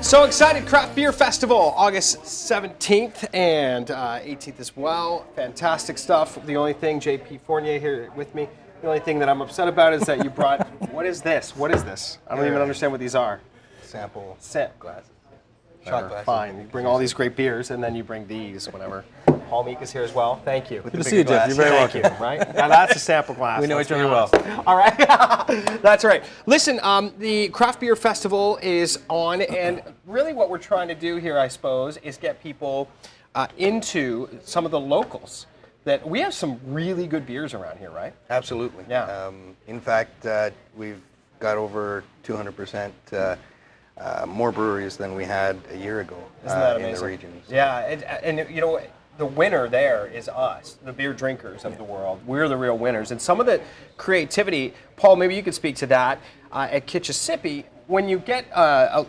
So excited, Craft Beer Festival, August 17th and 18th as well. Fantastic stuff. The only thing, JP Fournier here with me, the only thing that I'm upset about is that you brought, what is this? What is this? I don't even understand what these are. Sample glasses. Shot glasses. Fine, you bring all these great beers and then you bring these, whatever. Paul Meek is here as well. Thank you. Good to see you, Jeff. You're very welcome. Right? Now that's a sample glass. We know each other well. All right. That's right. Listen, the Craft Beer Festival is on, and really what we're trying to do here, I suppose, is get people into some of the locals. That we have some really good beers around here, right? Absolutely. Yeah. In fact, we've got over 200% more breweries than we had a year ago in the regions. Yeah, and you know, the winner there is us, the beer drinkers of the world. We're the real winners. And some of the creativity, Paul, maybe you could speak to that, at Kichesippi, when you get,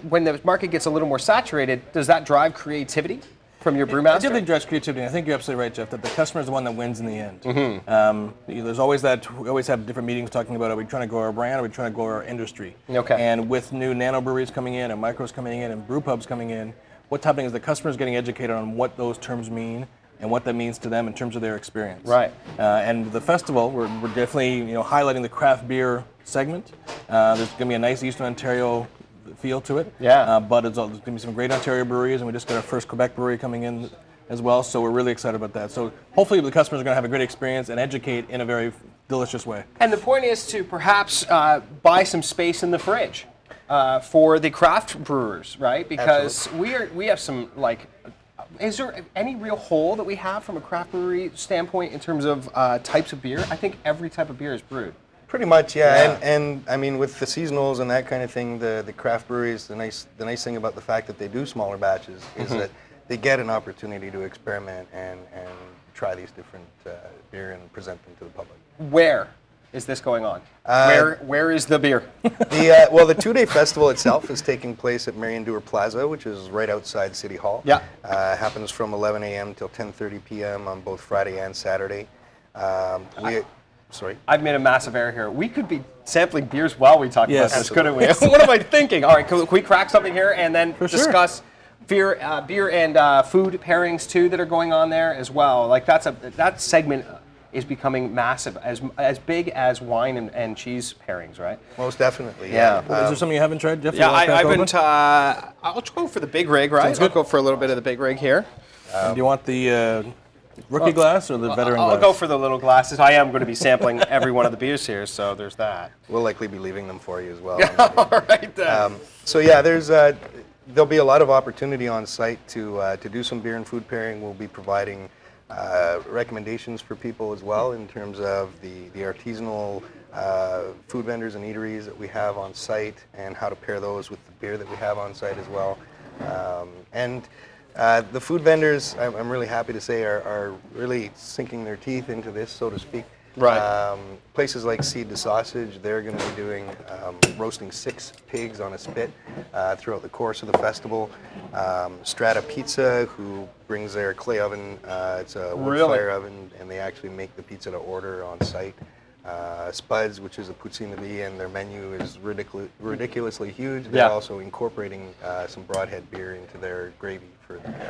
when the market gets a little more saturated, does that drive creativity from your brewmaster? It definitely drives creativity. I think you're absolutely right, Jeff, that the customer is the one that wins in the end. Mm-hmm. There's always that, we always have different meetings talking about, are we trying to grow our brand, or are we trying to grow our industry? Okay. And with new nano breweries coming in, and micros coming in, and brew pubs coming in, what's happening is the customer is getting educated on what those terms mean, and what that means to them in terms of their experience. Right. And the festival, we're definitely highlighting the craft beer segment. There's going to be a nice Eastern Ontario feel to it. Yeah. But there's going to be some great Ontario breweries, and we just got our first Quebec brewery coming in as well, so we're really excited about that. So hopefully the customers are going to have a great experience and educate in a very delicious way. And the point is to perhaps buy some space in the fridge for the craft brewers, right? Because we have some, like, is there any real hole that we have from a craft brewery standpoint in terms of types of beer? I think every type of beer is brewed. Pretty much, yeah. And I mean, with the seasonals and that kind of thing, the craft breweries, the nice thing about the fact that they do smaller batches is that they get an opportunity to experiment and try these different beer and present them to the public. Where is this going on? Where is the beer? Well, the two-day festival itself is taking place at Marion Dewar Plaza, which is right outside City Hall. Yeah. Happens from 11 a.m. till 10:30 p.m. on both Friday and Saturday. Sorry? I've made a massive error here. We could be sampling beers while we talk about this, couldn't we? Yes. What am I thinking? All right, can we crack something here and then discuss beer and food pairings too that are going on there as well? Like that segment is becoming massive, as big as wine and cheese pairings, right? Most definitely, yeah. Well, is there something you haven't tried, Jeff? Yeah, I haven't. I'll go for the big rig, right? I'll go for a little bit of the big rig here. Do you want the rookie glass or the veteran glass? I'll go for the little glasses. I am going to be sampling every one of the beers here, so there's that. We'll likely be leaving them for you as well. All right then. So yeah, there'll be a lot of opportunity on site to do some beer and food pairing. We'll be providing recommendations for people as well in terms of the artisanal food vendors and eateries that we have on site and how to pair those with the beer that we have on site as well. The food vendors, I'm really happy to say, are really sinking their teeth into this, so to speak. Right. Places like Seed to Sausage, they're going to be doing roasting 6 pigs on a spit throughout the course of the festival. Strata Pizza, who brings their clay oven, it's a wood fire oven, and they actually make the pizza to order on site. Spuds, which is a poutine, and their menu is ridiculously huge. They're also incorporating some broadhead beer into their gravy.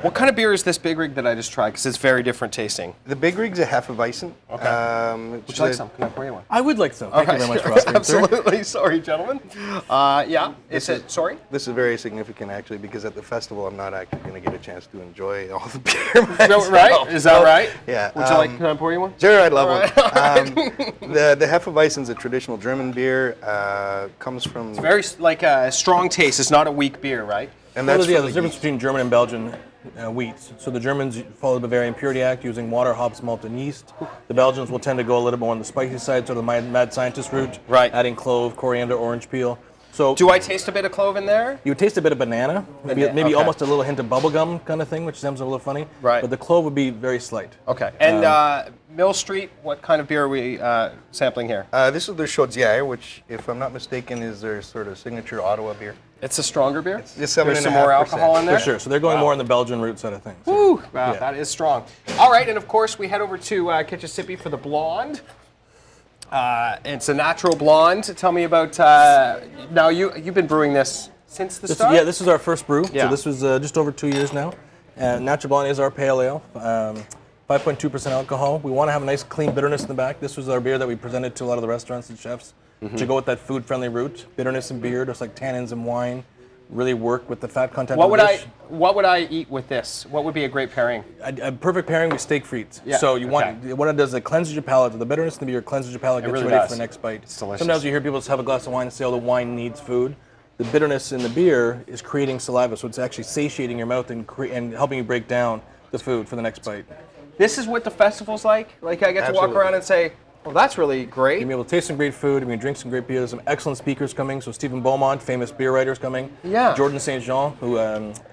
What kind of beer is this big rig that I just tried? Because it's very different tasting. The big rig's a Hefeweizen. Okay. Would you like some? Can I pour you one? I would like some. Thank you very much for offering, Absolutely. Sorry, gentlemen. Yeah. Sorry? This is very significant, actually, because at the festival, I'm not actually going to get a chance to enjoy all the beer myself. Right? Is that right? Yeah. Would you like? Can I pour you one? Sure, I'd love one. The Hefeweizen's a traditional German beer. Comes from. It's very like a strong taste. It's not a weak beer, right? And that's the difference between German and Belgian wheats. So the Germans follow the Bavarian Purity Act using water, hops, malt, and yeast. The Belgians will tend to go a little more on the spicy side, sort of the mad scientist route, adding clove, coriander, orange peel. So do I taste a bit of clove in there? You would taste a bit of banana, maybe almost a little hint of bubblegum kind of thing, which sounds a little funny. Right. But the clove would be very slight. Okay. And Mill Street, what kind of beer are we sampling here? This is their Chaudière, which, if I'm not mistaken, is their sort of signature Ottawa beer. It's a stronger beer? It's There's some more alcohol in there? For sure. So they're going more on the Belgian route side of things. Woo! Wow, that is strong. All right, and of course we head over to Kichesippi for the blonde. It's a natural blonde. Tell me about, now you've been brewing this since the start? Yeah, this is our first brew. Yeah. So this was just over 2 years now. And Natural Blonde is our pale ale. 5.2% alcohol. We want to have a nice clean bitterness in the back. This was our beer that we presented to a lot of the restaurants and chefs to go with that food-friendly route. Bitterness in beer, just like tannins in wine, really work with the fat content of the dish. What would I eat with this? What would be a great pairing? A perfect pairing with steak frites. Yeah, So what it does is it cleanses your palate. The bitterness in the beer cleanses your palate, gets really you ready does. for the next bite. It's delicious. Sometimes you hear people just have a glass of wine and say, oh, the wine needs food. The bitterness in the beer is creating saliva, so it's actually satiating your mouth and helping you break down the food for the next bite. This is what the festival's like? Like I get to walk around and say, well, that's really great. You're going to be able to taste some great food. You're going to drink some great beer. There's some excellent speakers coming. So Stephen Beaumont, famous beer writer, is coming. Yeah. Jordan St. Jean, who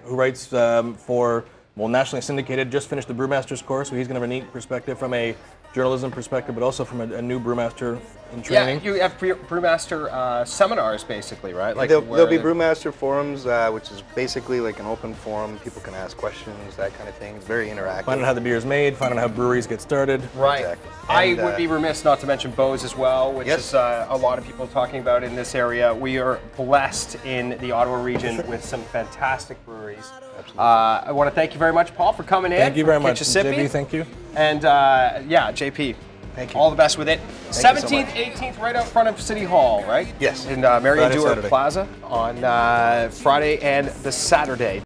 writes for, nationally syndicated, just finished the Brewmaster's course, so he's going to have a neat perspective from a journalism perspective, but also from a new brewmaster in training. Yeah, you have brewmaster seminars, basically, right? Like there'll be brewmaster forums, which is basically like an open forum. People can ask questions, that kind of thing. It's very interactive. Find out how the beer is made, find out how breweries get started. Right. Exactly. I would be remiss not to mention Bose as well, which is a lot of people talking about in this area. We are blessed in the Ottawa region with some fantastic breweries. Absolutely. I want to thank you very much, Paul, for coming in. Thank you very much. Kichesippi. JP, thank you. And yeah, JP. Thank you. All the best with it. Thank you so 17th, 18th, right out front of City Hall, right? Yes. In Marion Friday, Dewar Saturday. Plaza on Friday and the Saturday.